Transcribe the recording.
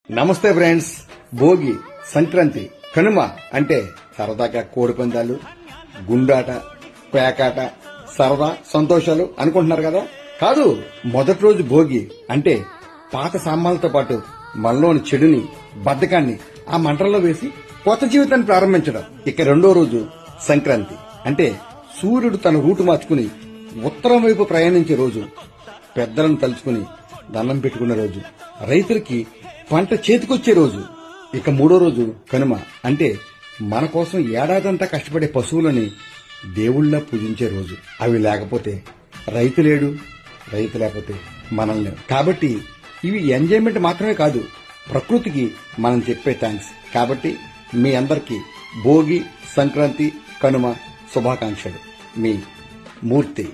నమస్తే ఫ్రెండ్స్. భోగి, సంక్రాంతి, కనుమ అంటే సరదాగా కోడిపందాలు, గుండాట, పేకాట, సరదా సంతోషాలు అనుకుంటున్నారు కదా. కాదు, మొదటి రోజు భోగి అంటే పాత సామాన్లతో పాటు మనలోని చెడుని, బద్ధకాన్ని ఆ మంటల్లో వేసి కొత్త జీవితాన్ని ప్రారంభించడం. ఇక రెండో రోజు సంక్రాంతి అంటే సూర్యుడు తన రూటు మార్చుకుని ఉత్తరం వైపు ప్రయాణించే రోజు, పెద్దలను తలుచుకుని దండం పెట్టుకునే రోజు, రైతులకి పంట చేతికొచ్చే రోజు. ఇక మూడో రోజు కనుమ అంటే మన కోసం ఏడాదంతా కష్టపడే పశువులని దేవుళ్లా పూజించే రోజు. అవి లేకపోతే రైతు లేడు, రైతు లేకపోతే మనం లేవు. కాబట్టి ఇవి ఎంజాయ్మెంట్ మాత్రమే కాదు, ప్రకృతికి మనం చెప్పే థ్యాంక్స్. కాబట్టి మీ అందరికీ భోగి, సంక్రాంతి, కనుమ శుభాకాంక్షలు. మీ మూర్తి.